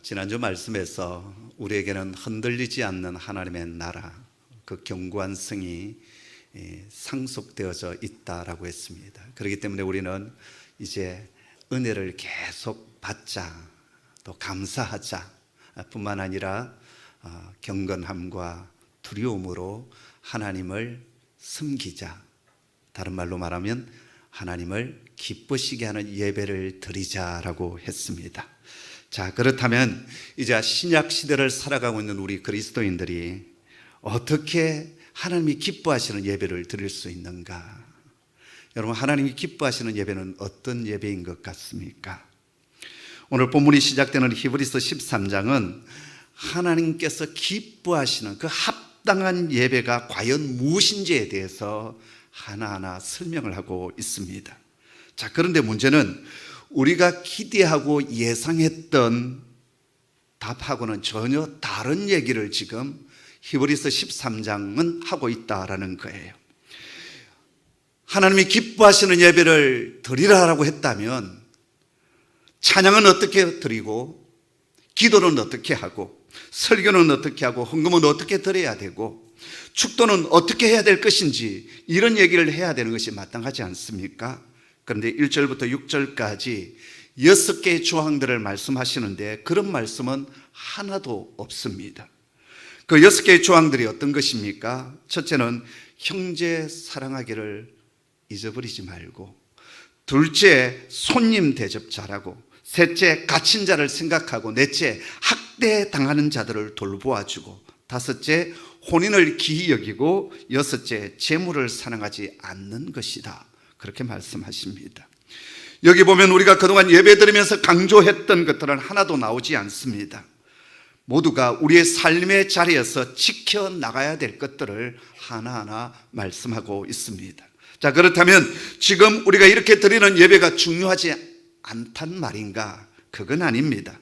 지난주 말씀에서 우리에게는 흔들리지 않는 하나님의 나라, 그 견고한 성이 상속되어져 있다라고 했습니다. 그렇기 때문에 우리는 이제 은혜를 계속 받자, 또 감사하자 뿐만 아니라 경건함과 두려움으로 하나님을 섬기자, 다른 말로 말하면 하나님을 기쁘시게 하는 예배를 드리자라고 했습니다. 자, 그렇다면 이제 신약 시대를 살아가고 있는 우리 그리스도인들이 어떻게 하나님이 기뻐하시는 예배를 드릴 수 있는가? 여러분, 하나님이 기뻐하시는 예배는 어떤 예배인 것 같습니까? 오늘 본문이 시작되는 히브리서 13장은 하나님께서 기뻐하시는 그 합당한 예배가 과연 무엇인지에 대해서 하나하나 설명을 하고 있습니다. 자, 그런데 문제는 우리가 기대하고 예상했던 답하고는 전혀 다른 얘기를 지금 히브리서 13장은 하고 있다라는 거예요. 하나님이 기뻐하시는 예배를 드리라라고 했다면 찬양은 어떻게 드리고, 기도는 어떻게 하고, 설교는 어떻게 하고, 헌금은 어떻게 드려야 되고, 축도는 어떻게 해야 될 것인지, 이런 얘기를 해야 되는 것이 마땅하지 않습니까? 그런데 1절부터 6절까지 6개의 조항들을 말씀하시는데 그런 말씀은 하나도 없습니다. 그 6개의 조항들이 어떤 것입니까? 첫째는 형제 사랑하기를 잊어버리지 말고, 둘째 손님 대접 잘하고, 셋째 갇힌 자를 생각하고, 넷째 학대당하는 자들을 돌보아주고, 다섯째 혼인을 기히 여기고, 여섯째 재물을 사랑하지 않는 것이다. 그렇게 말씀하십니다. 여기 보면 우리가 그동안 예배드리면서 강조했던 것들은 하나도 나오지 않습니다. 모두가 우리의 삶의 자리에서 지켜나가야 될 것들을 하나하나 말씀하고 있습니다. 자, 그렇다면 지금 우리가 이렇게 드리는 예배가 중요하지 않단 말인가? 그건 아닙니다.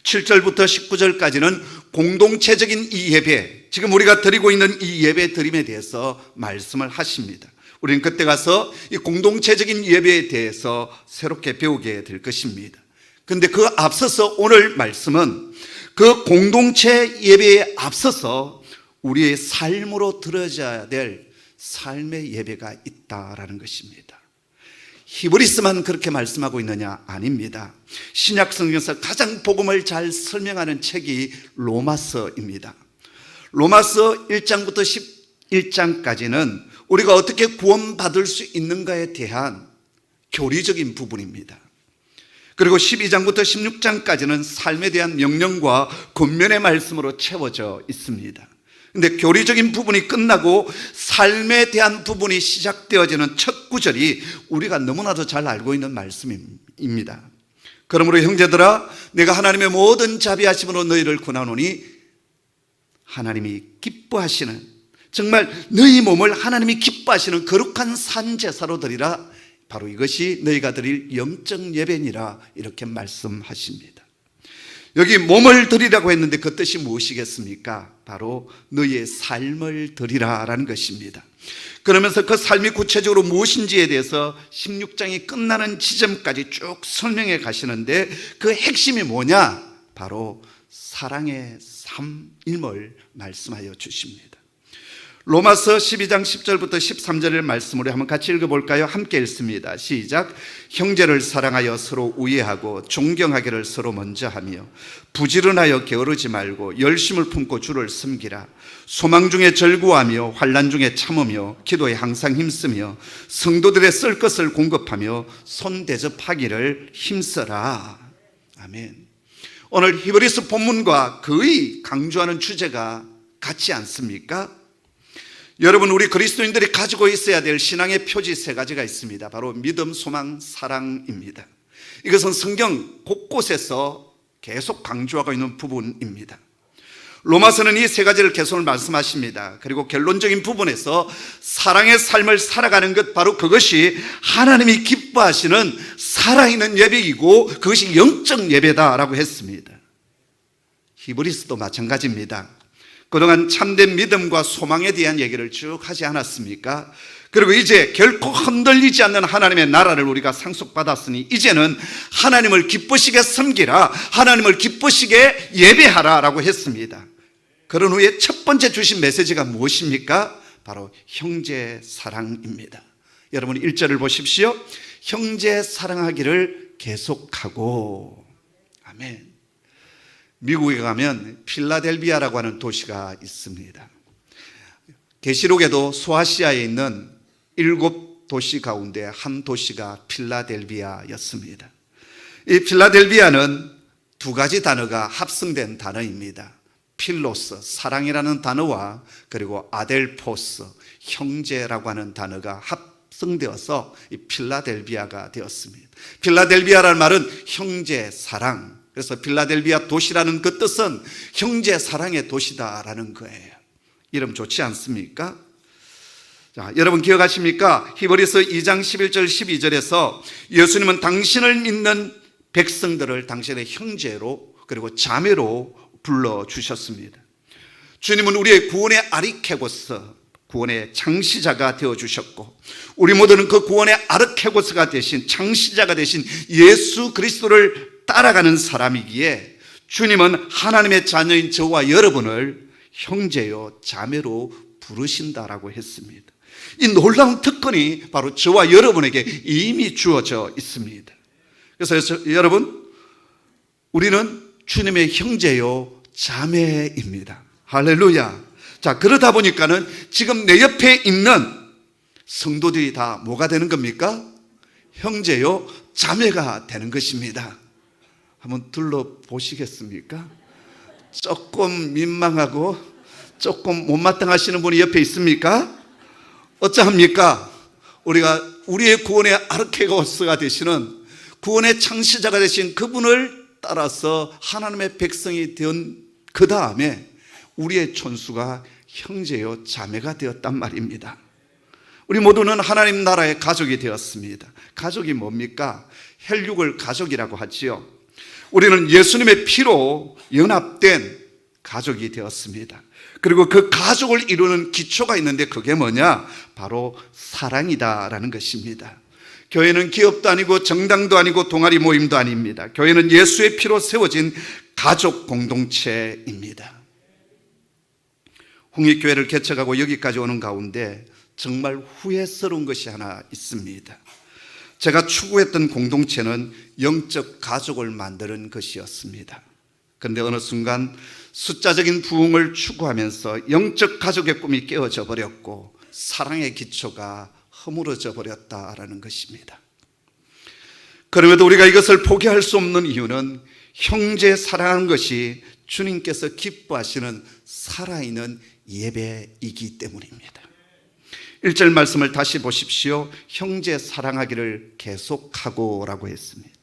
7절부터 19절까지는 공동체적인 이 예배, 지금 우리가 드리고 있는 이 예배 드림에 대해서 말씀을 하십니다. 우리는 그때 가서 이 공동체적인 예배에 대해서 새롭게 배우게 될 것입니다. 그런데 그 앞서서 오늘 말씀은 그 공동체 예배에 앞서서 우리의 삶으로 드려져야 될 삶의 예배가 있다라는 것입니다. 히브리서만 그렇게 말씀하고 있느냐? 아닙니다. 신약 성경에서 가장 복음을 잘 설명하는 책이 로마서입니다. 로마서 1장부터 11장까지는 우리가 어떻게 구원받을 수 있는가에 대한 교리적인 부분입니다. 그리고 12장부터 16장까지는 삶에 대한 명령과 권면의 말씀으로 채워져 있습니다. 그런데 교리적인 부분이 끝나고 삶에 대한 부분이 시작되어지는 첫 구절이 우리가 너무나도 잘 알고 있는 말씀입니다. 그러므로 형제들아, 내가 하나님의 모든 자비하심으로 너희를 권하노니 하나님이 기뻐하시는, 정말 너희 몸을 하나님이 기뻐하시는 거룩한 산제사로 드리라. 바로 이것이 너희가 드릴 영적 예배니라. 이렇게 말씀하십니다. 여기 몸을 드리라고 했는데 그 뜻이 무엇이겠습니까? 바로 너희의 삶을 드리라라는 것입니다. 그러면서 그 삶이 구체적으로 무엇인지에 대해서 16장이 끝나는 지점까지 쭉 설명해 가시는데 그 핵심이 뭐냐? 바로 사랑의 삶임을 말씀하여 주십니다. 로마서 12장 10절부터 13절의 말씀으로 한번 같이 읽어볼까요? 함께 읽습니다. 시작. 형제를 사랑하여 서로 우애하고 존경하기를 서로 먼저 하며 부지런하여 게으르지 말고 열심을 품고 주를 섬기라. 소망 중에 절구하며 환난 중에 참으며 기도에 항상 힘쓰며 성도들의 쓸 것을 공급하며 손 대접하기를 힘써라. 아멘. 오늘 히브리서 본문과 거의 강조하는 주제가 같지 않습니까? 여러분, 우리 그리스도인들이 가지고 있어야 될 신앙의 표지 3가지가 있습니다. 바로 믿음, 소망, 사랑입니다. 이것은 성경 곳곳에서 계속 강조하고 있는 부분입니다. 로마서는 이 3가지를 계속 말씀하십니다. 그리고 결론적인 부분에서 사랑의 삶을 살아가는 것, 바로 그것이 하나님이 기뻐하시는 살아있는 예배이고 그것이 영적 예배다라고 했습니다. 히브리서도 마찬가지입니다. 그동안 참된 믿음과 소망에 대한 얘기를 쭉 하지 않았습니까? 그리고 이제 결코 흔들리지 않는 하나님의 나라를 우리가 상속받았으니 이제는 하나님을 기쁘시게 섬기라, 하나님을 기쁘시게 예배하라라고 했습니다. 그런 후에 첫 번째 주신 메시지가 무엇입니까? 바로 형제 사랑입니다. 여러분 1절을 보십시오. 형제 사랑하기를 계속하고. 아멘. 미국에 가면 필라델비아라고 하는 도시가 있습니다. 계시록에도 소아시아에 있는 7도시 가운데 한 도시가 필라델비아였습니다. 이 필라델비아는 두 가지 단어가 합성된 단어입니다. 필로스, 사랑이라는 단어와 그리고 아델포스, 형제라고 하는 단어가 합성되어서 이 필라델비아가 되었습니다. 필라델비아라는 말은 형제 사랑, 그래서 필라델비아 도시라는 그 뜻은 형제 사랑의 도시다라는 거예요. 이름 좋지 않습니까? 자, 여러분 기억하십니까? 히브리서 2장 11절 12절에서 예수님은 당신을 믿는 백성들을 당신의 형제로 그리고 자매로 불러주셨습니다. 주님은 우리의 구원의 아리케고스, 구원의 창시자가 되어주셨고 우리 모두는 그 구원의 아르케고스가 되신 창시자가 되신 예수 그리스도를 따라가는 사람이기에 주님은 하나님의 자녀인 저와 여러분을 형제요 자매로 부르신다라고 했습니다. 이 놀라운 특권이 바로 저와 여러분에게 이미 주어져 있습니다. 그래서 여러분, 우리는 주님의 형제요 자매입니다. 할렐루야. 자, 그러다 보니까는 지금 내 옆에 있는 성도들이 다 뭐가 되는 겁니까? 형제요 자매가 되는 것입니다. 한번 둘러보시겠습니까? 조금 민망하고 조금 못마땅하시는 분이 옆에 있습니까? 어쩌합니까? 우리가 우리의 구원의 아르케고스가 되시는 구원의 창시자가 되신 그분을 따라서 하나님의 백성이 된 그 다음에 우리의 촌수가 형제요 자매가 되었단 말입니다. 우리 모두는 하나님 나라의 가족이 되었습니다. 가족이 뭡니까? 혈육을 가족이라고 하지요. 우리는 예수님의 피로 연합된 가족이 되었습니다. 그리고 그 가족을 이루는 기초가 있는데 그게 뭐냐? 바로 사랑이다라는 것입니다. 교회는 기업도 아니고 정당도 아니고 동아리 모임도 아닙니다. 교회는 예수의 피로 세워진 가족 공동체입니다. 홍익교회를 개척하고 여기까지 오는 가운데 정말 후회스러운 것이 하나 있습니다. 제가 추구했던 공동체는 영적 가족을 만드는 것이었습니다. 그런데 어느 순간 숫자적인 부흥을 추구하면서 영적 가족의 꿈이 깨어져 버렸고 사랑의 기초가 허물어져 버렸다라는 것입니다. 그럼에도 우리가 이것을 포기할 수 없는 이유는 형제 사랑하는 것이 주님께서 기뻐하시는 살아있는 예배이기 때문입니다. 1절 말씀을 다시 보십시오. 형제 사랑하기를 계속하고 라고 했습니다.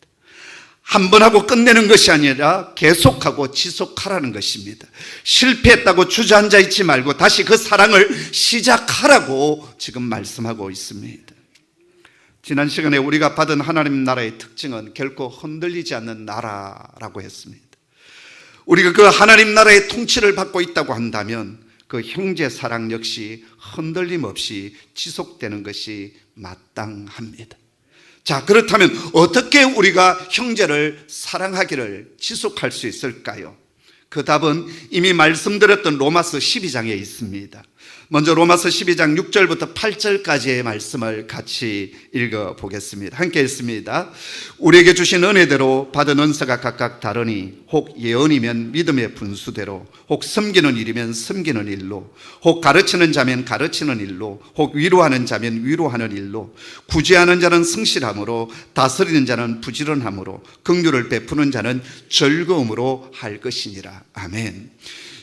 한 번 하고 끝내는 것이 아니라 계속하고 지속하라는 것입니다. 실패했다고 주저앉아 있지 말고 다시 그 사랑을 시작하라고 지금 말씀하고 있습니다. 지난 시간에 우리가 받은 하나님 나라의 특징은 결코 흔들리지 않는 나라라고 했습니다. 우리가 그 하나님 나라의 통치를 받고 있다고 한다면 그 형제 사랑 역시 흔들림 없이 지속되는 것이 마땅합니다. 자, 그렇다면 어떻게 우리가 형제를 사랑하기를 지속할 수 있을까요? 그 답은 이미 말씀드렸던 로마서 12장에 있습니다. 먼저 로마서 12장 6절부터 8절까지의 말씀을 같이 읽어보겠습니다. 함께 읽습니다. 우리에게 주신 은혜대로 받은 은사가 각각 다르니 혹 예언이면 믿음의 분수대로, 혹 섬기는 일이면 섬기는 일로, 혹 가르치는 자면 가르치는 일로, 혹 위로하는 자면 위로하는 일로, 구제하는 자는 성실함으로, 다스리는 자는 부지런함으로, 긍휼을 베푸는 자는 즐거움으로 할 것이니라. 아멘.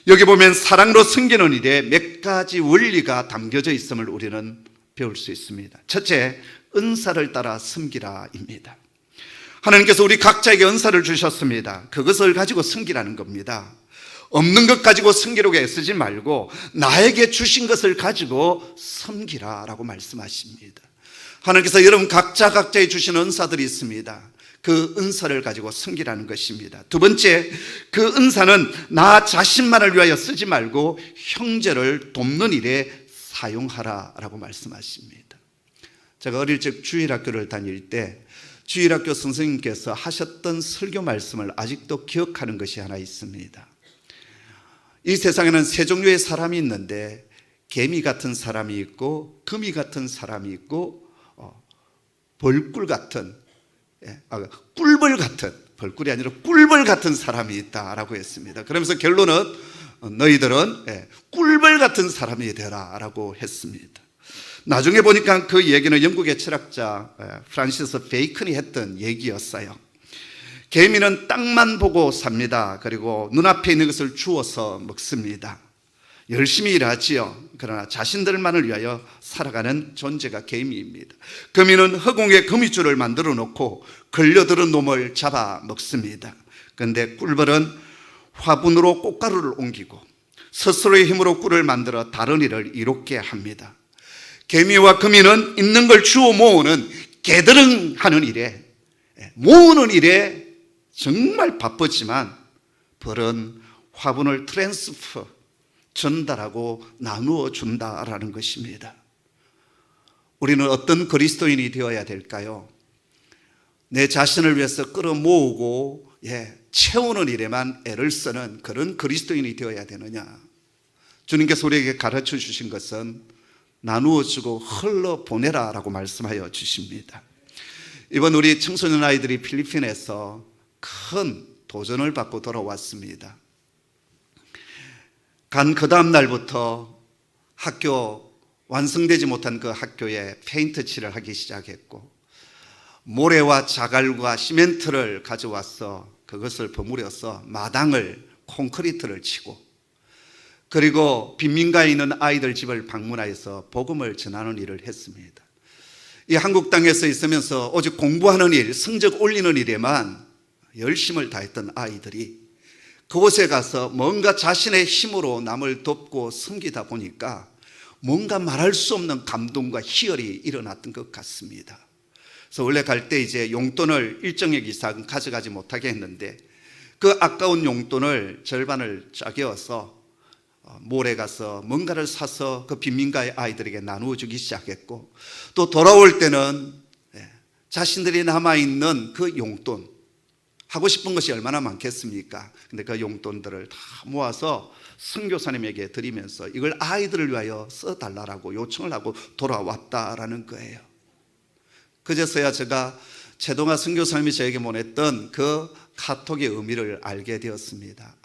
여기 보면 사랑으로 섬기는 일에 몇 가지 원리가 담겨져 있음을 우리는 배울 수 있습니다. 첫째, 은사를 따라 섬기라입니다. 하나님께서 우리 각자에게 은사를 주셨습니다. 그것을 가지고 섬기라는 겁니다. 없는 것 가지고 섬기려고 애쓰지 말고 나에게 주신 것을 가지고 섬기라라고 말씀하십니다. 하나님께서 여러분 각자의 주신 은사들이 있습니다. 그 은사를 가지고 섬기라는 것입니다. 두 번째, 그 은사는 나 자신만을 위하여 쓰지 말고 형제를 돕는 일에 사용하라라고 말씀하십니다. 제가 어릴 적 주일학교를 다닐 때 주일학교 선생님께서 하셨던 설교 말씀을 아직도 기억하는 것이 하나 있습니다. 이 세상에는 세 종류의 사람이 있는데 개미 같은 사람이 있고 거미 같은 사람이 있고 벌꿀 같은 꿀벌 같은, 벌꿀이 아니라 꿀벌 같은 사람이 있다라고 했습니다. 그러면서 결론은 너희들은 꿀벌 같은 사람이 되라 라고 했습니다. 나중에 보니까 그 얘기는 영국의 철학자 프란시스 베이컨이 했던 얘기였어요. 개미는 땅만 보고 삽니다. 그리고 눈앞에 있는 것을 주워서 먹습니다. 열심히 일하지요. 그러나 자신들만을 위하여 살아가는 존재가 개미입니다. 거미는 허공에 거미줄을 만들어 놓고 걸려들은 놈을 잡아 먹습니다. 그런데 꿀벌은 화분으로 꽃가루를 옮기고 스스로의 힘으로 꿀을 만들어 다른 일을 이롭게 합니다. 개미와 거미는 있는 걸 주워 모으는 게으름하는 일에, 모으는 일에 정말 바쁘지만 벌은 화분을 트랜스퍼, 전달하고 나누어 준다라는 것입니다. 우리는 어떤 그리스도인이 되어야 될까요? 내 자신을 위해서 끌어모으고 채우는 일에만 애를 쓰는 그런 그리스도인이 되어야 되느냐? 주님께서 우리에게 가르쳐 주신 것은 나누어 주고 흘러 보내라 라고 말씀하여 주십니다. 이번 우리 청소년 아이들이 필리핀에서 큰 도전을 받고 돌아왔습니다. 간 그 다음 날부터 학교 완성되지 못한 그 학교에 페인트 칠을 하기 시작했고 모래와 자갈과 시멘트를 가져와서 그것을 버무려서 마당을 콘크리트를 치고 그리고 빈민가에 있는 아이들 집을 방문하여서 복음을 전하는 일을 했습니다. 이 한국 땅에서 있으면서 오직 공부하는 일, 성적 올리는 일에만 열심을 다했던 아이들이 그곳에 가서 뭔가 자신의 힘으로 남을 돕고 섬기다 보니까 뭔가 말할 수 없는 감동과 희열이 일어났던 것 같습니다. 그래서 원래 갈 때 이제 용돈을 일정액 이상 가져가지 못하게 했는데 그 아까운 용돈을 절반을 짜겨서 몰에 가서 뭔가를 사서 그 빈민가의 아이들에게 나누어 주기 시작했고 또 돌아올 때는 자신들이 남아있는 그 용돈, 하고 싶은 것이 얼마나 많겠습니까? 근데 그 용돈들을 다 모아서 선교사님에게 드리면서 이걸 아이들을 위하여 써달라고 요청을 하고 돌아왔다라는 거예요. 그제서야 제가 최동아 선교사님이 저에게 보냈던 그 카톡의 의미를 알게 되었습니다.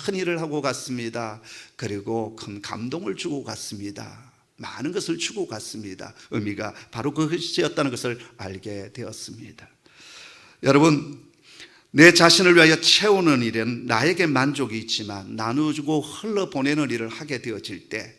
큰 일을 하고 갔습니다. 그리고 큰 감동을 주고 갔습니다. 많은 것을 주고 갔습니다. 의미가 바로 그것이었다는 것을 알게 되었습니다. 여러분, 내 자신을 위하여 채우는 일은 나에게 만족이 있지만 나누어주고 흘러보내는 일을 하게 되어질 때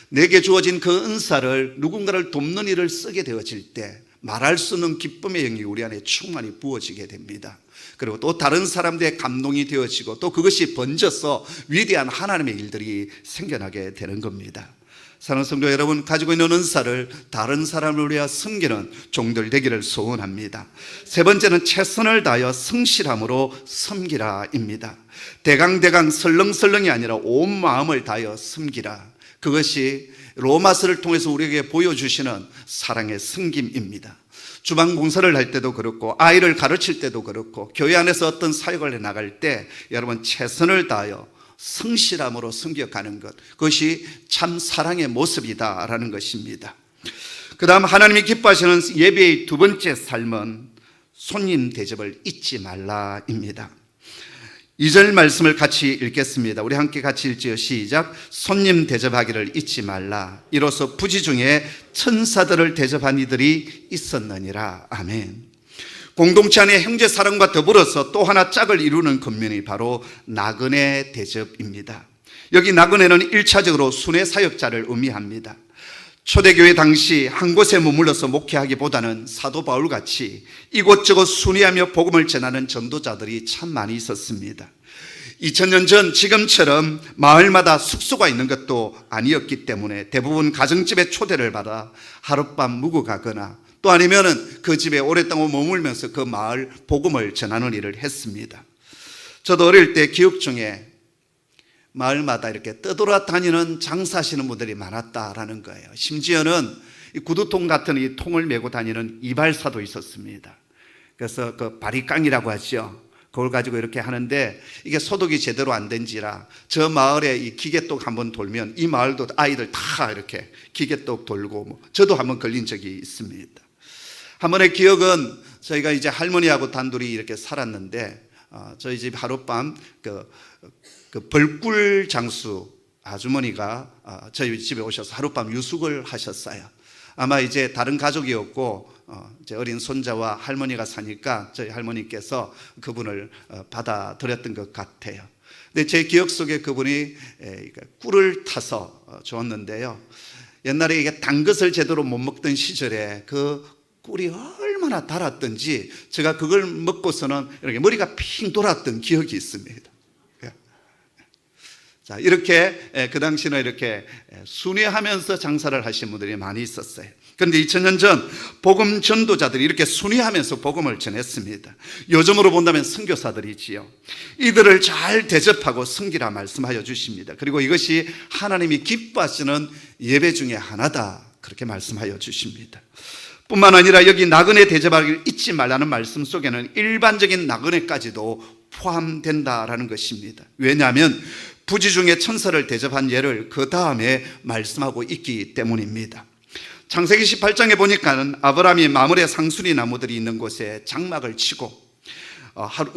내게 주어진 그 은사를 누군가를 돕는 일을 쓰게 되어질 때 말할 수 없는 기쁨의 영이 우리 안에 충만히 부어지게 됩니다. 그리고 또 다른 사람들의 감동이 되어지고 또 그것이 번져서 위대한 하나님의 일들이 생겨나게 되는 겁니다. 사랑하는 성도 여러분, 가지고 있는 은사를 다른 사람을 위하여 섬기는 종들 되기를 소원합니다. 세 번째는 최선을 다하여 성실함으로 섬기라입니다. 대강대강 설렁설렁이 아니라 온 마음을 다하여 섬기라. 그것이 로마서를 통해서 우리에게 보여주시는 사랑의 섬김입니다. 주방 공사를 할 때도 그렇고 아이를 가르칠 때도 그렇고 교회 안에서 어떤 사역을 해나갈 때 여러분 최선을 다하여 성실함으로 섬겨가는 것, 그것이 참 사랑의 모습이다라는 것입니다. 그 다음 하나님이 기뻐하시는 예배의 두 번째 삶은 손님 대접을 잊지 말라입니다. 2절 말씀을 같이 읽겠습니다. 우리 함께 같이 읽지요. 시작. 손님 대접하기를 잊지 말라. 이로써 부지 중에 천사들을 대접한 이들이 있었느니라. 아멘. 공동체 안에 형제 사랑과 더불어서 또 하나 짝을 이루는 권면이 바로 나그네 대접입니다. 여기 나그네는 1차적으로 순회 사역자를 의미합니다. 초대교회 당시 한 곳에 머물러서 목회하기보다는 사도 바울같이 이곳저곳 순회하며 복음을 전하는 전도자들이 참 많이 있었습니다. 2000년 전 지금처럼 마을마다 숙소가 있는 것도 아니었기 때문에 대부분 가정집에 초대를 받아 하룻밤 묵어 가거나 또 아니면은 그 집에 오랫동안 머물면서 그 마을 복음을 전하는 일을 했습니다. 저도 어릴 때 기억 중에 마을마다 이렇게 떠돌아다니는 장사하시는 분들이 많았다라는 거예요. 심지어는 이 구두통 같은 이 통을 메고 다니는 이발사도 있었습니다. 그래서 그 바리깡이라고 하죠. 그걸 가지고 이렇게 하는데 이게 소독이 제대로 안 된지라 저 마을에 이 기계똑 한번 돌면 이 마을도 아이들 다 이렇게 기계똑 돌고 저도 한번 걸린 적이 있습니다. 한 번의 기억은 저희가 이제 할머니하고 단둘이 이렇게 살았는데 저희 집 하룻밤 그 벌꿀 장수 아주머니가 저희 집에 오셔서 하룻밤 유숙을 하셨어요. 아마 이제 다른 가족이었고 이제 어린 손자와 할머니가 사니까 저희 할머니께서 그분을 받아들였던 것 같아요. 근데 제 기억 속에 그분이 꿀을 타서 줬는데요. 옛날에 이게 단 것을 제대로 못 먹던 시절에 그 꿀이 얼마나 달았던지 제가 그걸 먹고서는 이렇게 머리가 핑 돌았던 기억이 있습니다. 자, 이렇게 그 당시는 이렇게 순회하면서 장사를 하신 분들이 많이 있었어요. 그런데 2000년 전 복음 전도자들이 이렇게 순회하면서 복음을 전했습니다. 요즘으로 본다면 선교사들이지요. 이들을 잘 대접하고 섬기라 말씀하여 주십니다. 그리고 이것이 하나님이 기뻐하시는 예배 중에 하나다 그렇게 말씀하여 주십니다. 뿐만 아니라 여기 나그네 대접하기를 잊지 말라는 말씀 속에는 일반적인 나그네까지도 포함된다라는 것입니다. 왜냐하면 부지 중에 천사를 대접한 예를 그 다음에 말씀하고 있기 때문입니다. 창세기 18장에 보니까는 아브라함이 마므레 상수리 나무들이 있는 곳에 장막을 치고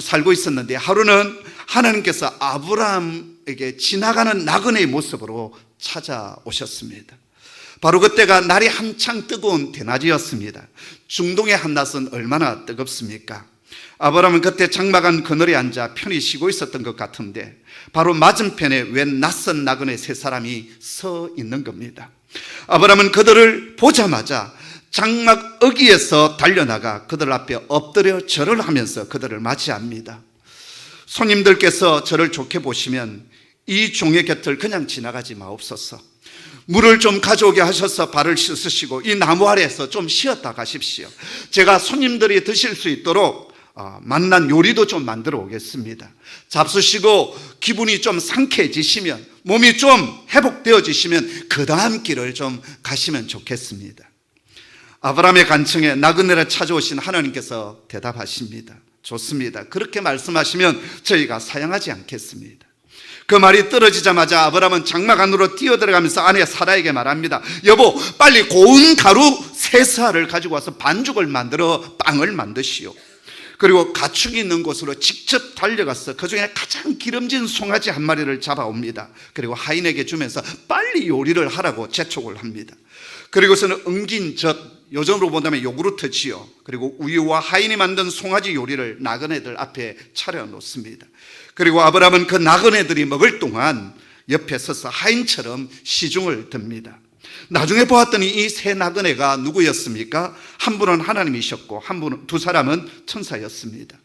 살고 있었는데 하루는 하나님께서 아브라함에게 지나가는 나그네의 모습으로 찾아오셨습니다. 바로 그때가 날이 한창 뜨거운 대낮이었습니다. 중동의 한낮은 얼마나 뜨겁습니까? 아브라함은 그때 장막 안 그늘에 앉아 편히 쉬고 있었던 것 같은데 바로 맞은편에 웬 낯선 나그네 세 사람이 서 있는 겁니다. 아브라함은 그들을 보자마자 장막 어귀에서 달려나가 그들 앞에 엎드려 절을 하면서 그들을 맞이합니다. 손님들께서 저를 좋게 보시면 이 종의 곁을 그냥 지나가지 마옵소서. 물을 좀 가져오게 하셔서 발을 씻으시고 이 나무 아래에서 좀 쉬었다 가십시오. 제가 손님들이 드실 수 있도록 맛난 요리도 좀 만들어 오겠습니다. 잡수시고 기분이 좀 상쾌해지시면 몸이 좀 회복되어지시면 그 다음 길을 좀 가시면 좋겠습니다. 아브라함의 간청에 나그네를 찾아오신 하나님께서 대답하십니다. 좋습니다. 그렇게 말씀하시면 저희가 사양하지 않겠습니다. 그 말이 떨어지자마자 아브라함은 장막 안으로 뛰어들어가면서 아내 사라에게 말합니다. 여보, 빨리 고운 가루 3사를 가지고 와서 반죽을 만들어 빵을 만드시오. 그리고 가축이 있는 곳으로 직접 달려가서 그 중에 가장 기름진 송아지 한 마리를 잡아옵니다. 그리고 하인에게 주면서 빨리 요리를 하라고 재촉을 합니다. 그리고서는 엉긴 젖, 요즘으로 본다면 요구르트지요. 그리고 우유와 하인이 만든 송아지 요리를 나그네들 앞에 차려놓습니다. 그리고 아브라함은 그 나그네들이 먹을 동안 옆에 서서 하인처럼 시중을 듭니다. 나중에 보았더니 이 세 나그네가 누구였습니까? 한 분은 하나님이셨고 두 사람은 천사였습니다.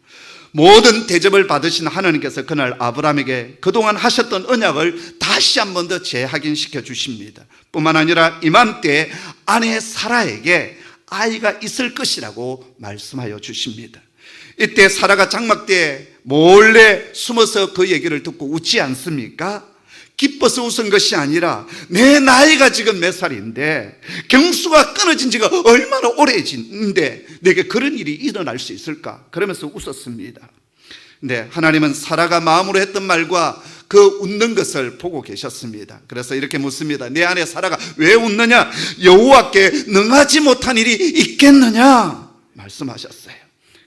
모든 대접을 받으신 하나님께서 그날 아브라함에게 그동안 하셨던 언약을 다시 한 번 더 재확인시켜 주십니다. 뿐만 아니라 이맘때 아내 사라에게 아이가 있을 것이라고 말씀하여 주십니다. 이때 사라가 장막대에 몰래 숨어서 그 얘기를 듣고 웃지 않습니까? 기뻐서 웃은 것이 아니라 내 나이가 지금 몇 살인데 경수가 끊어진 지가 얼마나 오래진데 내게 그런 일이 일어날 수 있을까? 그러면서 웃었습니다. 근데 하나님은 사라가 마음으로 했던 말과 그 웃는 것을 보고 계셨습니다. 그래서 이렇게 묻습니다. 내 아내 사라가 왜 웃느냐? 여호와께 능하지 못한 일이 있겠느냐? 말씀하셨어요.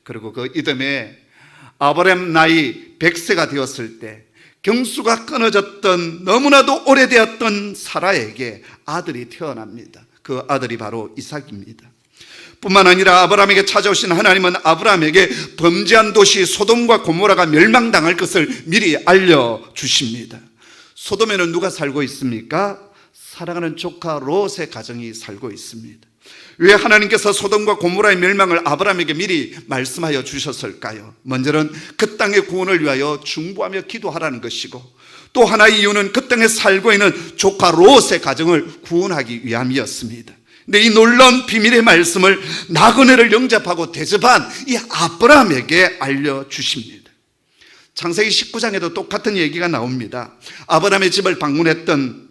그리고 그 이듬해 아브라함 나이 100세가 되었을 때 경수가 끊어졌던 너무나도 오래되었던 사라에게 아들이 태어납니다. 그 아들이 바로 이삭입니다. 뿐만 아니라 아브라함에게 찾아오신 하나님은 아브라함에게 범죄한 도시 소돔과 고모라가 멸망당할 것을 미리 알려주십니다. 소돔에는 누가 살고 있습니까? 사랑하는 조카 롯의 가정이 살고 있습니다. 왜 하나님께서 소돔과 고모라의 멸망을 아브라함에게 미리 말씀하여 주셨을까요? 먼저는 그 땅의 구원을 위하여 중보하며 기도하라는 것이고 또 하나의 이유는 그 땅에 살고 있는 조카 롯의 가정을 구원하기 위함이었습니다. 근데 이 놀라운 비밀의 말씀을 나그네를 영접하고 대접한 이 아브라함에게 알려주십니다. 창세기 19장에도 똑같은 얘기가 나옵니다. 아브라함의 집을 방문했던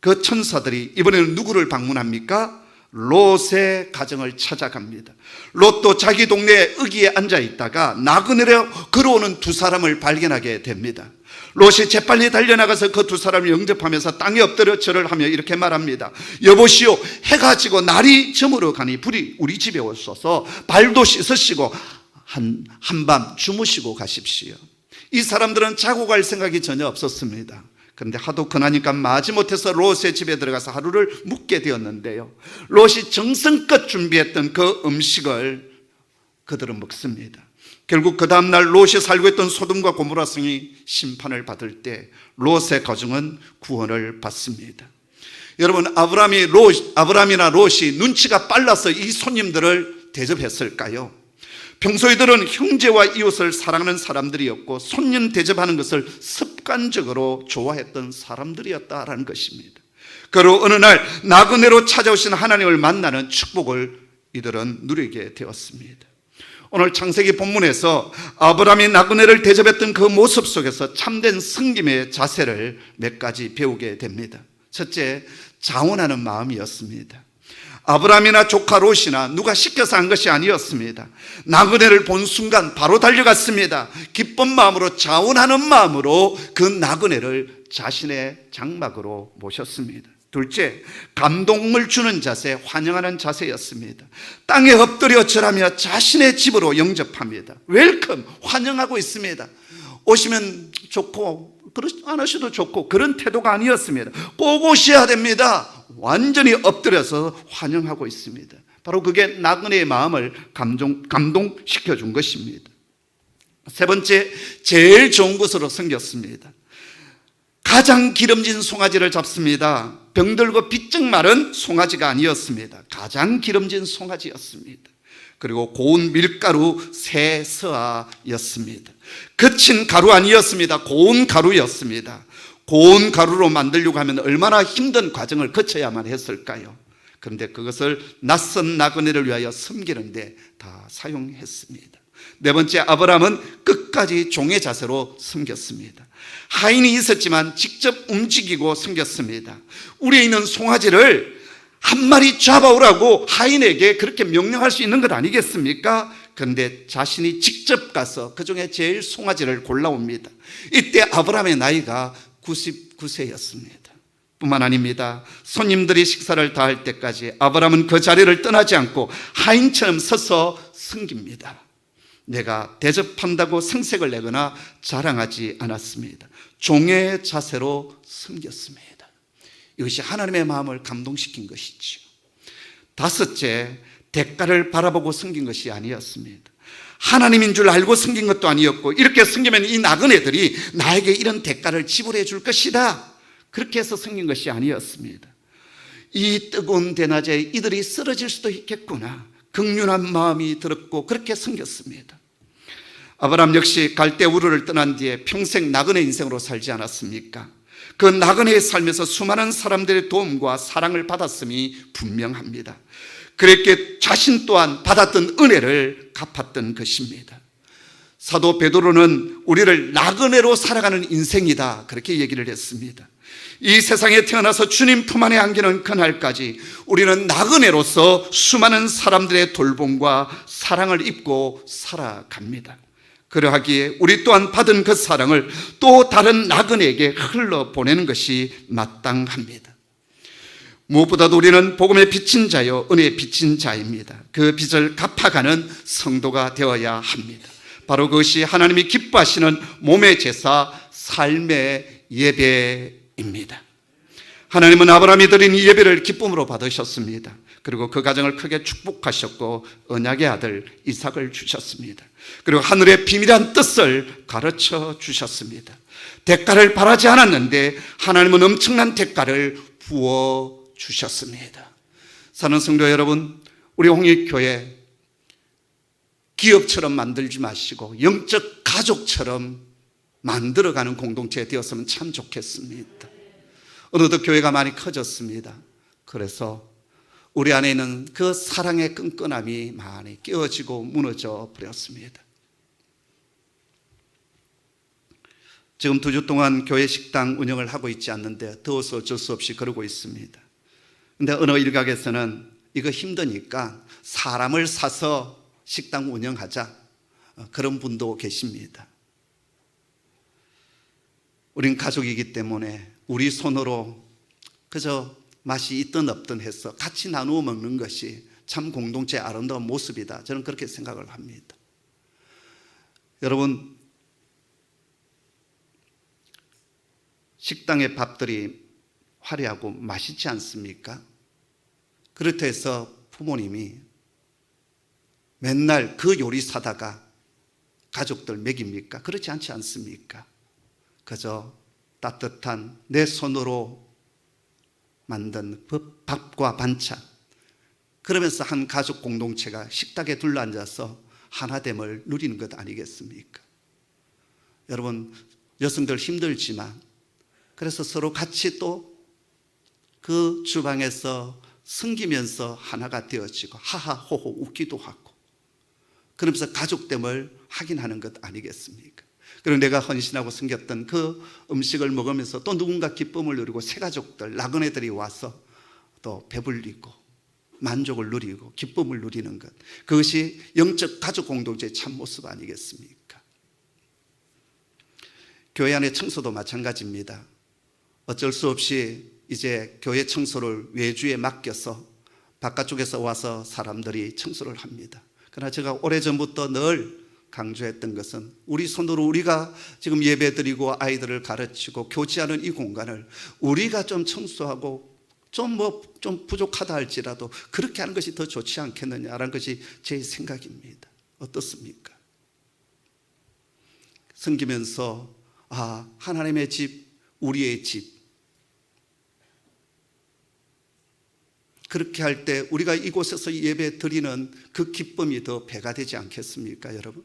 그 천사들이 이번에는 누구를 방문합니까? 롯의 가정을 찾아갑니다. 롯도 자기 동네 의기에 앉아 있다가 나그네로 걸어오는 두 사람을 발견하게 됩니다. 롯이 재빨리 달려나가서 그 두 사람을 영접하면서 땅에 엎드려 절을 하며 이렇게 말합니다. 여보시오, 해가 지고 날이 저물어 가니 불이 우리 집에 오소서. 발도 씻으시고 한밤 주무시고 가십시오. 이 사람들은 자고 갈 생각이 전혀 없었습니다. 그런데 하도 큰하니까 마지못해서 롯의 집에 들어가서 하루를 묵게 되었는데요, 롯이 정성껏 준비했던 그 음식을 그들은 먹습니다. 결국 그 다음날 롯이 살고 있던 소돔과 고모라 성이 심판을 받을 때 롯의 가정은 구원을 받습니다. 여러분, 아브라함이나 롯이 눈치가 빨라서 이 손님들을 대접했을까요? 평소에들은 형제와 이웃을 사랑하는 사람들이었고 손님 대접하는 것을 습관적으로 좋아했던 사람들이었다라는 것입니다. 그리고 어느 날 나그네로 찾아오신 하나님을 만나는 축복을 이들은 누리게 되었습니다. 오늘 창세기 본문에서 아브라함이 나그네를 대접했던 그 모습 속에서 참된 섬김의 자세를 몇 가지 배우게 됩니다. 첫째, 자원하는 마음이었습니다. 아브라함이나 조카 롯이나 누가 시켜서 한 것이 아니었습니다. 나그네를 본 순간 바로 달려갔습니다. 기쁜 마음으로, 자원하는 마음으로 그 나그네를 자신의 장막으로 모셨습니다. 둘째, 감동을 주는 자세, 환영하는 자세였습니다. 땅에 엎드려 절하며 자신의 집으로 영접합니다. 웰컴, 환영하고 있습니다. 오시면 좋고 그렇지 않으셔도 좋고 그런 태도가 아니었습니다. 꼭 오셔야 됩니다. 완전히 엎드려서 환영하고 있습니다. 바로 그게 나그네의 마음을 감동시켜 준 것입니다. 세 번째, 제일 좋은 것으로 섬겼습니다. 가장 기름진 송아지를 잡습니다. 병들고 비쩍 마른 송아지가 아니었습니다. 가장 기름진 송아지였습니다. 그리고 고운 밀가루 새 서아였습니다. 거친 가루 아니었습니다. 고운 가루였습니다. 고운 가루로 만들려고 하면 얼마나 힘든 과정을 거쳐야만 했을까요? 그런데 그것을 낯선 나그네를 위하여 섬기는데 다 사용했습니다. 네 번째, 아브라함은 끝까지 종의 자세로 섬겼습니다. 하인이 있었지만 직접 움직이고 섬겼습니다. 우리에 있는 송아지를 한 마리 잡아오라고 하인에게 그렇게 명령할 수 있는 것 아니겠습니까? 그런데 자신이 직접 가서 그 중에 제일 송아지를 골라옵니다. 이때 아브라함의 나이가 99세였습니다. 뿐만 아닙니다. 손님들이 식사를 다 할 때까지 아브라함은 그 자리를 떠나지 않고 하인처럼 서서 섬깁니다. 내가 대접한다고 생색을 내거나 자랑하지 않았습니다. 종의 자세로 섬겼습니다. 이것이 하나님의 마음을 감동시킨 것이죠. 다섯째, 대가를 바라보고 섬긴 것이 아니었습니다. 하나님인 줄 알고 섬긴 것도 아니었고, 이렇게 섬기면 이 나그네들이 나에게 이런 대가를 지불해 줄 것이다, 그렇게 해서 섬긴 것이 아니었습니다. 이 뜨거운 대낮에 이들이 쓰러질 수도 있겠구나, 긍휼한 마음이 들었고 그렇게 섬겼습니다. 아브라함 역시 갈대 우르를 떠난 뒤에 평생 나그네 인생으로 살지 않았습니까? 그 나그네의 삶에서 수많은 사람들의 도움과 사랑을 받았음이 분명합니다. 그렇게 자신 또한 받았던 은혜를 갚았던 것입니다. 사도 베드로는 우리를 나그네로 살아가는 인생이다, 그렇게 얘기를 했습니다. 이 세상에 태어나서 주님 품 안에 안기는 그날까지 우리는 나그네로서 수많은 사람들의 돌봄과 사랑을 입고 살아갑니다. 그러하기에 우리 또한 받은 그 사랑을 또 다른 나그네에게 흘러보내는 것이 마땅합니다. 무엇보다도 우리는 복음의 빚진 자요 은혜의 빚진 자입니다. 그 빚을 갚아가는 성도가 되어야 합니다. 바로 그것이 하나님이 기뻐하시는 몸의 제사, 삶의 예배입니다. 하나님은 아브라함이 드린 이 예배를 기쁨으로 받으셨습니다. 그리고 그 가정을 크게 축복하셨고 언약의 아들 이삭을 주셨습니다. 그리고 하늘의 비밀한 뜻을 가르쳐 주셨습니다. 대가를 바라지 않았는데 하나님은 엄청난 대가를 부어 주셨습니다. 사는 성도 여러분, 우리 홍익교회 기업처럼 만들지 마시고 영적 가족처럼 만들어가는 공동체 되었으면 참 좋겠습니다. 어느덧 교회가 많이 커졌습니다. 그래서 우리 안에 있는 그 사랑의 끈끈함이 많이 깨어지고 무너져 버렸습니다. 지금 2주 동안 교회 식당 운영을 하고 있지 않는데 더워서 어쩔 수 없이 그러고 있습니다. 그런데 어느 일각에서는 이거 힘드니까 사람을 사서 식당 운영하자, 그런 분도 계십니다. 우린 가족이기 때문에 우리 손으로 그저 맛이 있든 없든 해서 같이 나누어 먹는 것이 참 공동체의 아름다운 모습이다, 저는 그렇게 생각을 합니다. 여러분, 식당의 밥들이 화려하고 맛있지 않습니까? 그렇다 해서 부모님이 맨날 그 요리 사다가 가족들 먹입니까? 그렇지 않지 않습니까? 그저 따뜻한 내 손으로 만든 밥과 반찬, 그러면서 한 가족 공동체가 식탁에 둘러앉아서 하나됨을 누리는 것 아니겠습니까? 여러분, 여성들 힘들지만 그래서 서로 같이 또 그 주방에서 섬기면서 하나가 되어지고 하하호호 웃기도 하고, 그러면서 가족됨을 확인하는 것 아니겠습니까? 그리고 내가 헌신하고 섬겼던 그 음식을 먹으면서 또 누군가 기쁨을 누리고 새 가족들, 나그네들이 와서 또 배불리고 만족을 누리고 기쁨을 누리는 것, 그것이 영적 가족 공동체의 참모습 아니겠습니까? 교회 안의 청소도 마찬가지입니다. 어쩔 수 없이 이제 교회 청소를 외주에 맡겨서 바깥쪽에서 와서 사람들이 청소를 합니다. 그러나 제가 오래전부터 늘 강조했던 것은 우리 손으로 우리가 지금 예배드리고 아이들을 가르치고 교제하는 이 공간을 우리가 좀 청소하고 좀 부족하다 할지라도 그렇게 하는 것이 더 좋지 않겠느냐라는 것이 제 생각입니다. 어떻습니까? 섬기면서 하나님의 집, 우리의 집, 그렇게 할 때 우리가 이곳에서 예배 드리는 그 기쁨이 더 배가 되지 않겠습니까, 여러분?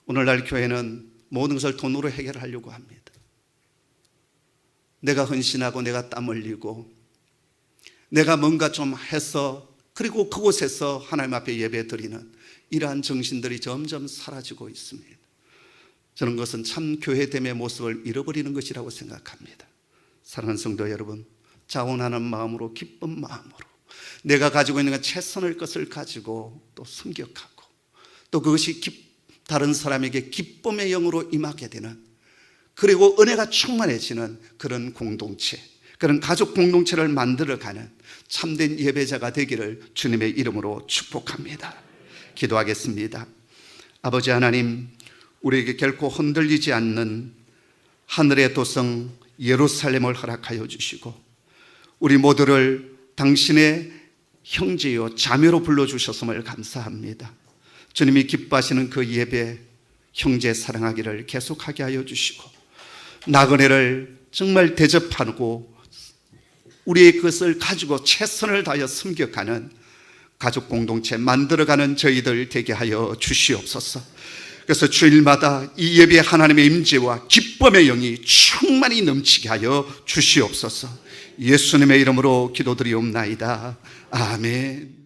오늘날 교회는 모든 것을 돈으로 해결하려고 합니다. 내가 헌신하고 내가 땀 흘리고 내가 뭔가 좀 해서 그리고 그곳에서 하나님 앞에 예배 드리는 이러한 정신들이 점점 사라지고 있습니다. 저는 그것은 참 교회됨의 모습을 잃어버리는 것이라고 생각합니다. 사랑하는 성도 여러분, 자원하는 마음으로, 기쁜 마음으로 내가 가지고 있는 최선의 것을 가지고 또 승격하고 또 그것이 다른 사람에게 기쁨의 영으로 임하게 되는, 그리고 은혜가 충만해지는 그런 공동체, 그런 가족 공동체를 만들어가는 참된 예배자가 되기를 주님의 이름으로 축복합니다. 기도하겠습니다. 아버지 하나님, 우리에게 결코 흔들리지 않는 하늘의 도성 예루살렘을 허락하여 주시고 우리 모두를 당신의 형제요 자매로 불러주셨음을 감사합니다. 주님이 기뻐하시는 그 예배, 형제 사랑하기를 계속하게 하여 주시고 나그네를 정말 대접하고 우리의 것을 가지고 최선을 다하여 섬겨가는 가족 공동체 만들어가는 저희들 되게 하여 주시옵소서. 그래서 주일마다 이 예배에 하나님의 임재와 기쁨의 영이 충만히 넘치게 하여 주시옵소서. 예수님의 이름으로 기도드리옵나이다. 아멘.